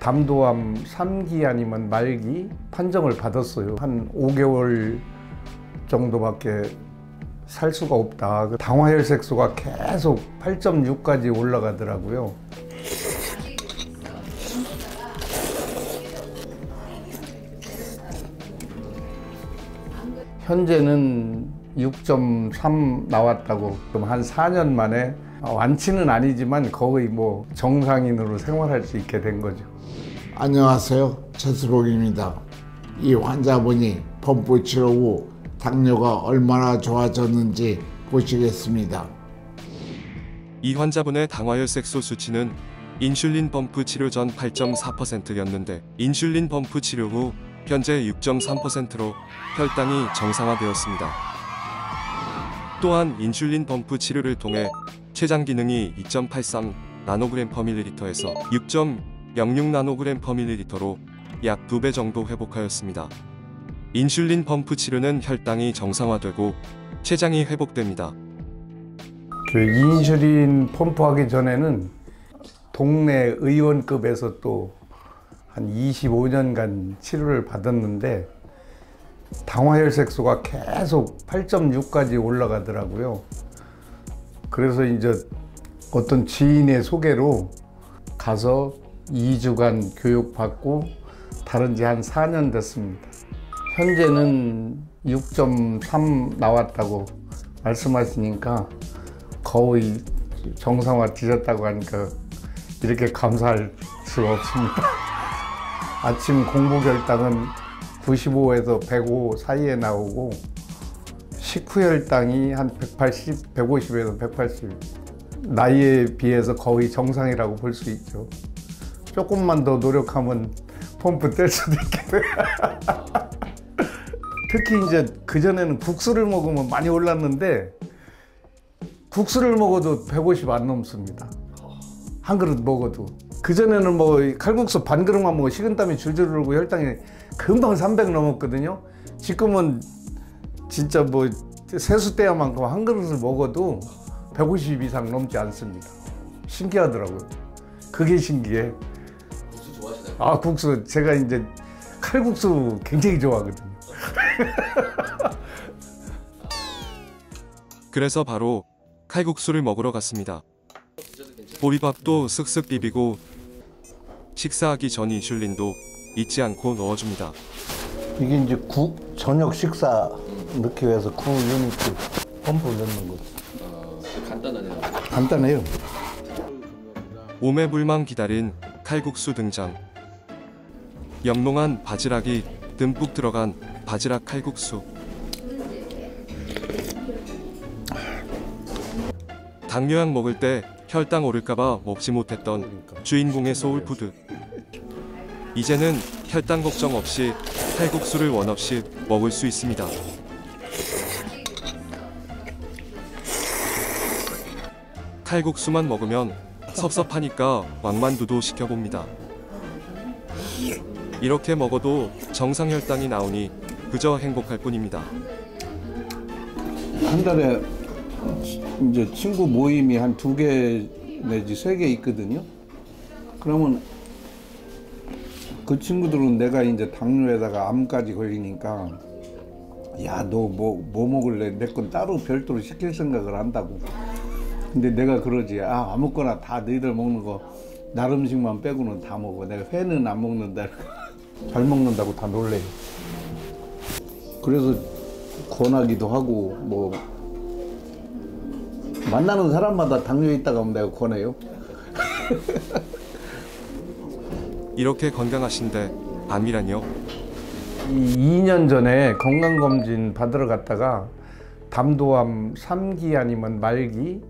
담도암 3기 아니면 말기 판정을 받았어요. 한 5개월 정도밖에 살 수가 없다. 당화혈색소가 계속 8.6까지 올라가더라고요. 현재는 6.3 나왔다고. 그럼 한 4년 만에 완치는 아니지만 거의 뭐 정상인으로 생활할 수 있게 된 거죠. 안녕하세요, 최수록입니다. 이 환자분이 펌프 치료 후 당뇨가 얼마나 좋아졌는지 보시겠습니다. 이 환자분의 당화혈색소 수치는 인슐린 펌프 치료 전 8.4%였는데 인슐린 펌프 치료 후 현재 6.3%로 혈당이 정상화되었습니다. 또한 인슐린 펌프 치료를 통해 췌장 기능이 2.83 나노그램 퍼 밀리리터에서 6.06 나노그램 퍼 밀리리터로 약 2배 정도 회복하였습니다. 인슐린 펌프 치료는 혈당이 정상화되고 췌장이 회복됩니다. 인슐린 펌프하기 전에는 동네 의원급에서 또 한 25년간 치료를 받았는데 당화혈색소가 계속 8.6까지 올라가더라고요. 그래서 이제 어떤 지인의 소개로 가서 2주간 교육받고 다른 지 한 4년 됐습니다. 현재는 6.3 나왔다고 말씀하시니까 거의 정상화 되셨다고 하니까 이렇게 감사할 수가 없습니다. 아침 공복혈당은 95에서 105 사이에 나오고 식후혈당이 한 180, 150에서 180 나이에 비해서 거의 정상이라고 볼 수 있죠. 조금만 더 노력하면 펌프 뗄 수도 있겠네요. 특히 이제 그전에는 국수를 먹으면 많이 올랐는데 국수를 먹어도 150 안 넘습니다. 한 그릇 먹어도. 그전에는 뭐 칼국수 반 그릇만 먹어 식은땀이 줄줄 흐르고 혈당이 금방 300 넘었거든요. 지금은 진짜 뭐 세수대야만큼 한 그릇을 먹어도 150 이상 넘지 않습니다. 신기하더라고요. 그게 신기해. 국수 좋아하시나요? 아, 국수 제가 이제 칼국수 굉장히 좋아하거든요. 그래서 바로 칼국수를 먹으러 갔습니다. 보리밥도 쓱쓱 비비고 식사하기 전 인슐린도 잊지 않고 넣어줍니다. 이게 이제 저녁 식사 넣기 위해서 9유니트 펌프를 넣는 거죠. 간단하네요. 간단해요. 오매불망 기다린 칼국수 등장. 영롱한 바지락이 듬뿍 들어간 바지락 칼국수. 당뇨약 먹을 때 혈당 오를까봐 먹지 못했던 주인공의 소울푸드. 이제는 혈당 걱정 없이 칼국수를 원 없이 먹을 수 있습니다. 칼국수만 먹으면 섭섭하니까 왕만두도 시켜봅니다. 이렇게 먹어도 정상 혈당이 나오니 그저 행복할 뿐입니다. 한 달에 이제 친구 모임이 한 2개 내지 3개 있거든요. 그러면 그 친구들은 내가 이제 당뇨에다가 암까지 걸리니까 야, 너 뭐 먹을래? 내 건 따로 별도로 시킬 생각을 한다고. 근데 내가 그러지. 아, 아무거나 다 너희들 먹는 거 날 음식만 빼고는 다 먹어. 내가 회는 안 먹는다. 잘 먹는다고 다 놀래요. 그래서 권하기도 하고 뭐 만나는 사람마다 당뇨 있다고 하면 내가 권해요. 이렇게 건강하신데 암이라뇨? 2년 전에 건강검진 받으러 갔다가 담도암 3기 아니면 말기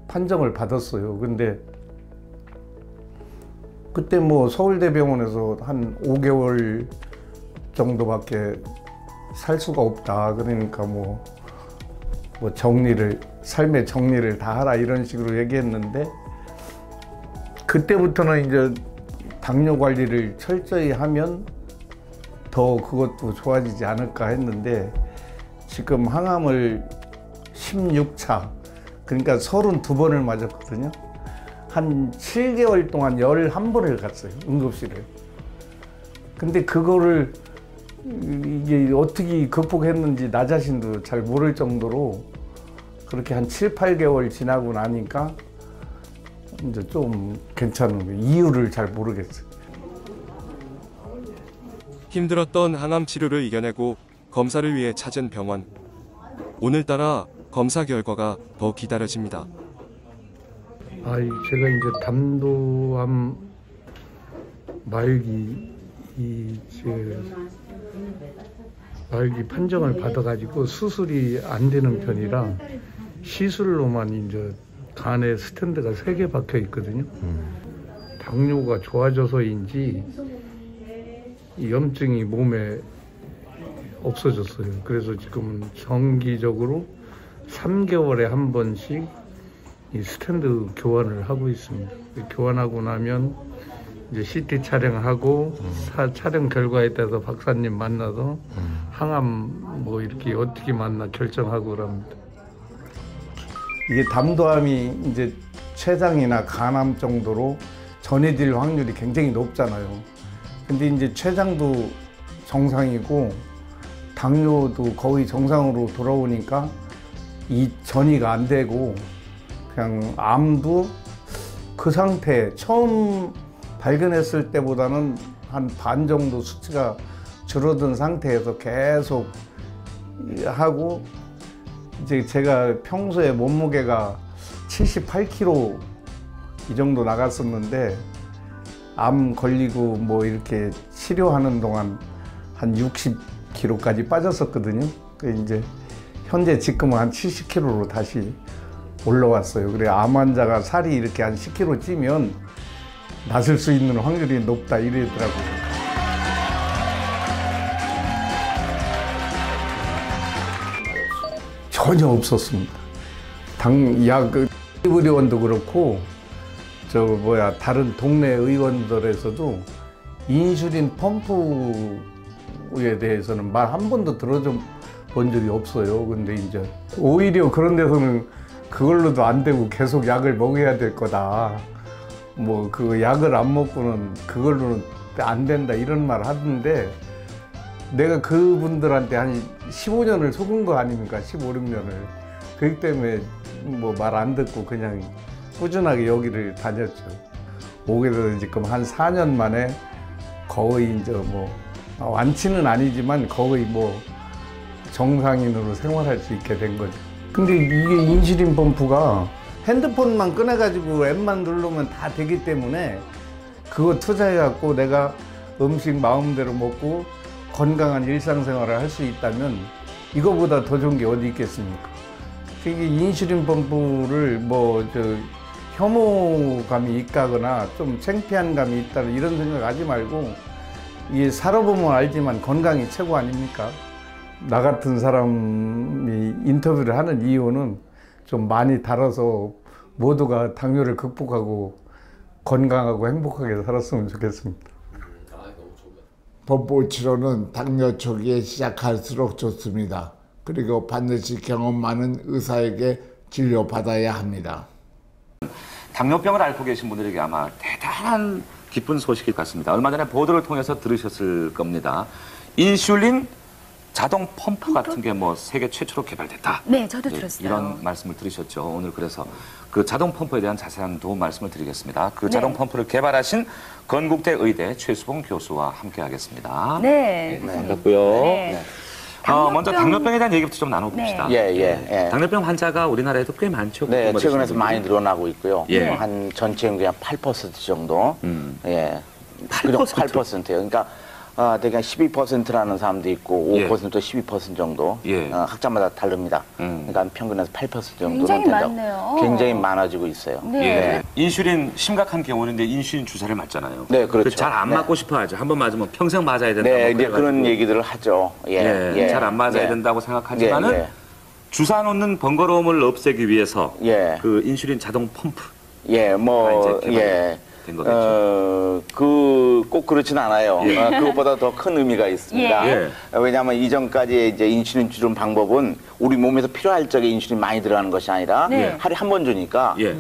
판정을 받았어요. 근데 그때 뭐 서울대병원에서 한 5개월 정도밖에 살 수가 없다. 그러니까 뭐 삶의 정리를 다 하라 이런 식으로 얘기했는데 그때부터는 이제 당뇨 관리를 철저히 하면 더 그것도 좋아지지 않을까 했는데 지금 항암을 16차, 그러니까 32번을 맞았거든요. 한 7개월 동안 11번을 갔어요, 응급실에. 근데 그거를 이게 어떻게 극복했는지 나 자신도 잘 모를 정도로 그렇게 한 7, 8개월 지나고 나니까 이제 좀 괜찮은 거예요. 이유를 잘 모르겠어요. 힘들었던 항암 치료를 이겨내고 검사를 위해 찾은 병원. 오늘따라 검사 결과가 더 기다려집니다. 제가 이제 담도암 말기 말기 판정을 받아가지고 수술이 안 되는 편이라 시술로만 이제 간에 스텐트가 3개 박혀 있거든요. 당뇨가 좋아져서인지 이 염증이 몸에 없어졌어요. 그래서 지금은 정기적으로 3개월에 한 번씩 이 스탠드 교환을 하고 있습니다. 교환하고 나면 이제 CT 촬영하고 촬영 결과에 따라서 박사님 만나서 항암 뭐 이렇게 어떻게 만나 결정하고 그럽니다. 이게 담도암이 이제 췌장이나 간암 정도로 전해질 확률이 굉장히 높잖아요. 근데 이제 췌장도 정상이고 당뇨도 거의 정상으로 돌아오니까 이 전이가 안 되고 그냥 암도 그 상태 처음 발견했을 때보다는 한 반 정도 수치가 줄어든 상태에서 계속 하고 이제 제가 평소에 몸무게가 78kg 이 정도 나갔었는데 암 걸리고 뭐 이렇게 치료하는 동안 한 60kg까지 빠졌었거든요. 그 이제 현재 지금은 한 70kg로 다시 올라왔어요. 그래 암 환자가 살이 이렇게 한 10kg 찌면 낫을 수 있는 확률이 높다 이러더라고요. 전혀 없었습니다. 약 의료원도 그렇고 다른 동네 의원들에서도 인슐린 펌프에 대해서는 말 한 번도 들어본 적이 없어요. 근데 이제 오히려 그런 데서는 그걸로도 안 되고 계속 약을 먹여야 될 거다. 뭐 그 약을 안 먹고는 그걸로는 안 된다 이런 말 하던데 내가 그분들한테 한 15년을 속은 거 아닙니까? 15, 16년을. 그렇기 때문에 뭐 말 안 듣고 그냥 꾸준하게 여기를 다녔죠. 오게 돼서 지금 한 4년 만에 거의 이제 뭐 완치는 아니지만 거의 뭐 정상인으로 생활할 수 있게 된 거죠. 근데 이게 인슐린 펌프가 핸드폰만 꺼내가지고 앱만 누르면 다 되기 때문에 그거 투자해갖고 내가 음식 마음대로 먹고 건강한 일상생활을 할 수 있다면 이거보다 더 좋은 게 어디 있겠습니까? 이게 인슐린 펌프를 혐오감이 있다거나 좀 창피한 감이 있다 이런 생각 하지 말고 이게 살아보면 알지만 건강이 최고 아닙니까? 나 같은 사람이 인터뷰를 하는 이유는 좀 많이 달아서 모두가 당뇨를 극복하고 건강하고 행복하게 살았으면 좋겠습니다. 펌프 치료는 당뇨 초기에 시작할수록 좋습니다. 그리고 반드시 경험 많은 의사에게 진료받아야 합니다. 당뇨병을 앓고 계신 분들에게 아마 대단한 기쁜 소식일 것 같습니다. 얼마 전에 보도를 통해서 들으셨을 겁니다. 인슐린 자동 펌프 같은 게 뭐 세계 최초로 개발됐다. 네, 저도 들었어요. 이런 말씀을 들으셨죠. 오늘 그래서 그 자동 펌프에 대한 자세한 도움 말씀을 드리겠습니다. 그 자동 펌프를 개발하신 건국대 의대 최수봉 교수와 함께하겠습니다. 네. 반갑고요. 네. 먼저 당뇨병에 대한 얘기부터 좀 나눠봅시다. 예. 당뇨병 환자가 우리나라에도 꽤 많죠. 네, 최근에서 많이 늘어나고 있고요. 예. 한 전체 인구의 한 8% 정도. 예. 8%예요. 그러니까 대개 12%라는 사람도 있고 5% 12% 정도. 예. 학자마다 다릅니다. 그러니까 평균에서 8% 정도는 굉장히 된다고. 많네요. 굉장히 많아지고 있어요. 네. 예. 인슐린 심각한 경우는 이제 인슐린 주사를 맞잖아요. 네, 그렇죠. 잘 안 네. 맞고 싶어 하죠. 한 번 맞으면 평생 맞아야 된다. 네, 이제 그런 얘기들을 하죠. 예. 잘 안 맞아야 예. 된다고 생각하지만은 예. 주사 놓는 번거로움을 없애기 위해서 예. 그 인슐린 자동 펌프 예, 이제 개발이 된 거겠죠. 꼭 꼭 그렇진 않아요. 그것보다 더 큰 의미가 있습니다. 예. 왜냐하면 이전까지 이제 인슐린 주는 방법은 우리 몸에서 필요할 적에 인슐린 많이 들어가는 것이 아니라 네. 하루에 한 번 주니까 예.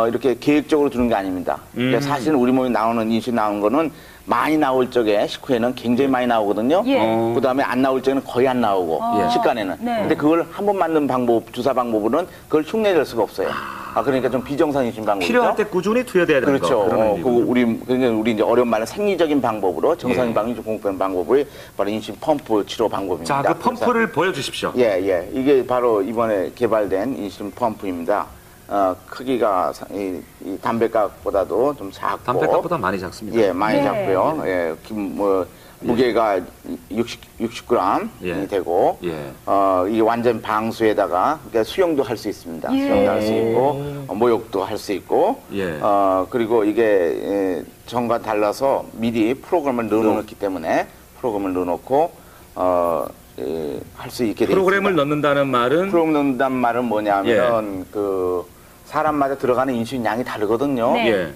이렇게 계획적으로 주는 게 아닙니다. 그러니까 사실은 우리 몸에 나오는 인슐린 나오는 거는 많이 나올 적에 식후에는 굉장히 많이 나오거든요. 예. 그다음에 안 나올 적에는 거의 안 나오고 식간에는. 네. 근데 그걸 한 번 맞는 방법, 주사 방법으로는 그걸 흉내낼 수가 없어요. 그러니까 좀 비정상 인슐린 방법이죠. 필요할 때 꾸준히 투여돼야 되는 그렇죠. 거. 그런 의미군요. 그러니까 우리 이제 어려운 말은 생리적인 방법으로 정상인 예. 방법이 공급되는 방법이 바로 인슐린 펌프 치료 방법입니다. 자, 그 펌프를 보여주십시오. 예. 이게 바로 이번에 개발된 인슐린 펌프입니다. 크기가 이 담배각보다도 좀 작고. 담배값보다 많이 작습니다. 예, 많이 네. 작고요. 예, 무게가 60g 예. 이 되고, 예. 이게 완전 방수에다가 그러니까 수영도 할 수 있습니다. 예. 수영도 할 수 있고, 목욕도 할 수 있고, 예. 그리고 이게 전과 달라서 미리 프로그램을 넣어놓기 때문에 프로그램을 넣어놓고 할 수 있게 되어 프로그램을 있습니다. 넣는다는 말은 프로그램 넣는다는 말은 뭐냐면 그 사람마다 들어가는 인슐린 양이 다르거든요. 네. 예.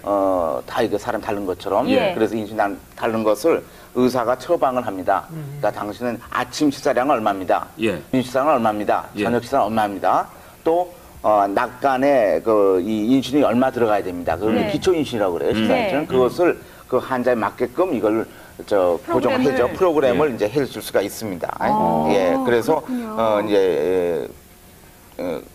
다 이게 사람 다른 것처럼. 예. 그래서 인슐린 다른 것을 의사가 처방을 합니다. 그러니까 당신은 아침 식사량은 얼마입니다. 예. 점심 식사량은 얼마입니다. 예. 저녁 식사는 얼마입니다. 또 낮간에 이 인슐린이 얼마 들어가야 됩니다. 그걸 네. 기초 인슐린이라고 그래요. 식사 네. 인슐린. 그것을 그 환자에 맞게끔 이걸 고정해줘 프로그램을 이제 해줄 수가 있습니다. 예, 그래서 이제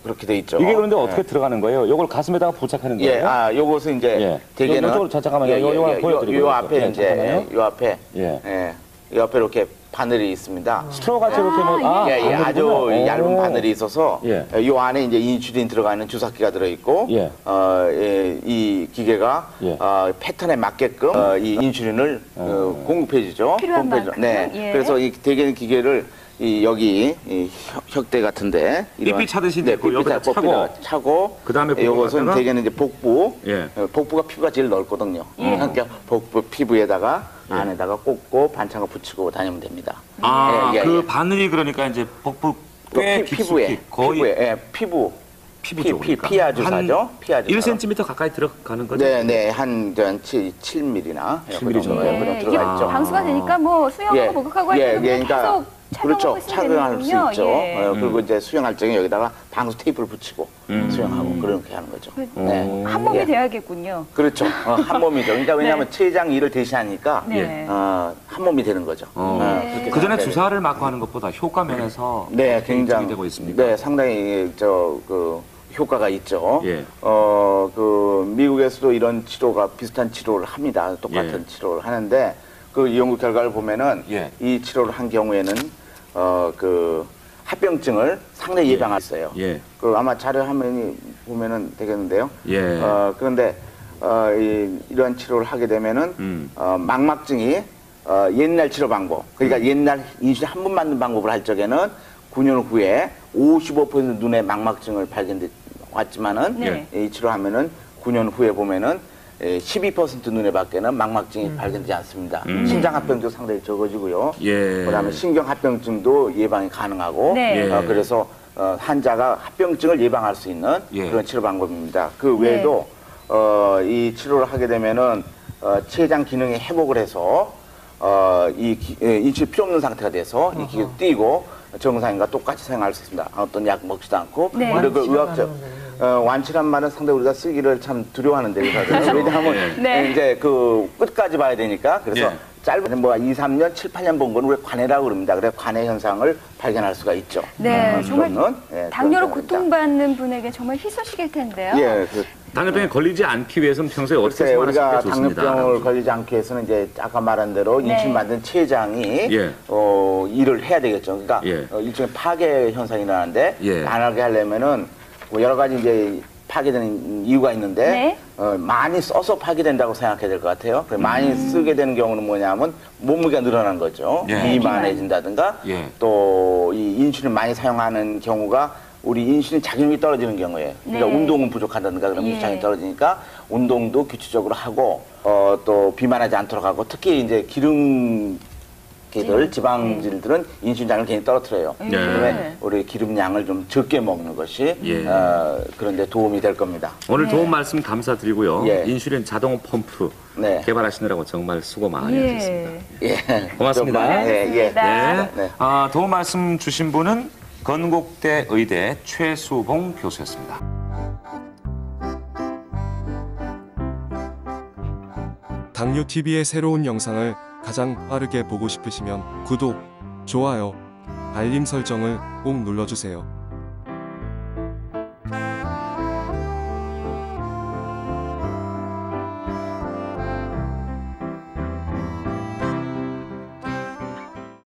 그렇게 돼 있죠. 이게 그런데 어떻게 들어가는 거예요? 요걸 가슴에다가 부착하는 거예요? 예, 요것은 이제 예. 대개는 요쪽으로 잠깐만요. 요거 하나 보여드리고 요 앞에 예, 이제 잠깐만요. 요 앞에 예. 요 앞에 이렇게 바늘이 있습니다. 스트로 같이 이렇게 뭐 아주 바늘이군요. 얇은 바늘이 있어서 예. 요 안에 이제 인슐린 들어가는 주사기가 들어있고 예. 이 기계가 예. 패턴에 맞게끔 이 인슐린을 공급해주죠. 필요한 만큼. 네. 예. 그래서 이 대개는 기계를 여기 이 혁대 같은데 삐삐 차듯이 네, 넣고 삐삐 여기다 차고 그다음에 그거를 요것은 갖다가 대개는 이제 복부 예. 복부가 피부가 제일 넓거든요. 그러니까 복부 피부에다가 안에다가 꽂고 반창을 붙이고 다니면 됩니다. 아, 예, 예, 그 예. 바늘이 그러니까 이제 복부 꽤 피부에 깊숙이 거의 피부에 피부 쪽이니까. 피하 주사죠. 피하 주사. 1cm 가까이 들어가는 거죠? 네, 한 7mm나 7mm 정도. 그런 이게 들어가 있죠. 방수가 되니까 뭐 수영하고 목욕하고 할 때도 그냥 계속 그렇죠. 착용할 수 되는군요. 있죠. 예. 그리고 이제 수영할 적에 여기다가 방수 테이프를 붙이고 수영하고 그렇게 하는 거죠. 네. 한 몸이 예. 돼야겠군요. 그렇죠. 한 몸이죠. 그러니까 왜냐하면 체장 일을 대신하니까 네. 한 몸이 되는 거죠. 그렇게 그 전에 생각해야 주사를 맞고 하는 것보다 효과 면에서 네, 굉장히 굉장히 되고 있습니다. 네, 상당히 효과가 있죠. 예. 미국에서도 이런 치료가 비슷한 치료를 합니다. 똑같은 예. 치료를 하는데 그 연구 결과를 보면은 예. 이 치료를 한 경우에는 합병증을 상당히 예방할 수 있어요. 예. 아마 자료 화면이 보면은 되겠는데요. 예. 그런데 이러한 치료를 하게 되면은 망막증이 옛날 치료 방법, 그러니까 옛날 인슐린 한 번 맞는 방법을 할 적에는 9년 후에 55% 눈에 망막증을 왔지만은 네. 이 치료하면은 9년 후에 보면은 12% 눈에 밖에는 망막증이 발견되지 않습니다. 심장합병도 상당히 적어지고요. 예. 그다음에 신경합병증도 예방이 가능하고 예. 그래서 환자가 합병증을 예방할 수 있는 예. 그런 치료 방법입니다. 그 외에도 이 치료를 하게 되면은 췌장 기능이 회복을 해서 인슐린 필요 없는 상태가 돼서 이 기계를 띄고 정상인과 똑같이 사용할 수 있습니다. 어떤 약 먹지도 않고 네. 그리고 의학적 완치란 말은 상당히 우리가 쓰기를 참 두려워하는데 의사들은 왜냐하면 네. 이제 그 끝까지 봐야 되니까 그래서 예. 짧은 2, 3년, 7, 8년 본 건 우리 관해라고 그럽니다. 그래서 관해 현상을 발견할 수가 있죠. 네, 정말 예, 당뇨로 그런 고통받는 분에게 정말 희소식일 텐데요. 예, 당뇨병에 걸리지 않기 위해서는 평소에 어떻게 글쎄 우리가 생활하시는 게 좋습니다. 당뇨병을 걸리지 않기 위해서는 이제 아까 말한 대로 네. 인슐린 만든 췌장이 예. 일을 해야 되겠죠. 그러니까 예. 일종의 파괴 현상이 일어나는데 예. 안 하게 하려면은 뭐 여러 가지 이제 파괴되는 이유가 있는데 네. 많이 써서 파괴된다고 생각해야 될 것 같아요. 많이 쓰게 되는 경우는 뭐냐면 몸무게가 늘어나는 거죠. 예. 비만해진다든가 예. 또 이 인슐린 많이 사용하는 경우가 우리 인슐린 작용이 떨어지는 경우에 그러니까 네. 운동은 부족하다든가 그러면 예. 인슐린이 떨어지니까 운동도 규칙적으로 하고 또 비만하지 않도록 하고 특히 이제 기름 계들 지방질들은 인슐린량을 굉장히 떨어뜨려요. 네. 그러면 우리 기름량을 좀 적게 먹는 것이 예. 그런 데 도움이 될 겁니다. 오늘 도움 말씀 감사드리고요. 예. 인슐린 자동 펌프 네. 개발하시느라고 정말 수고 많이 예. 하셨습니다. 예. 고맙습니다. 예, 예. 고맙습니다. 네. 도움 말씀 주신 분은 건국대 의대 최수봉 교수였습니다. 당뇨TV의 새로운 영상을 가장 빠르게 보고 싶으시면 구독, 좋아요, 알림 설정을 꼭 눌러주세요.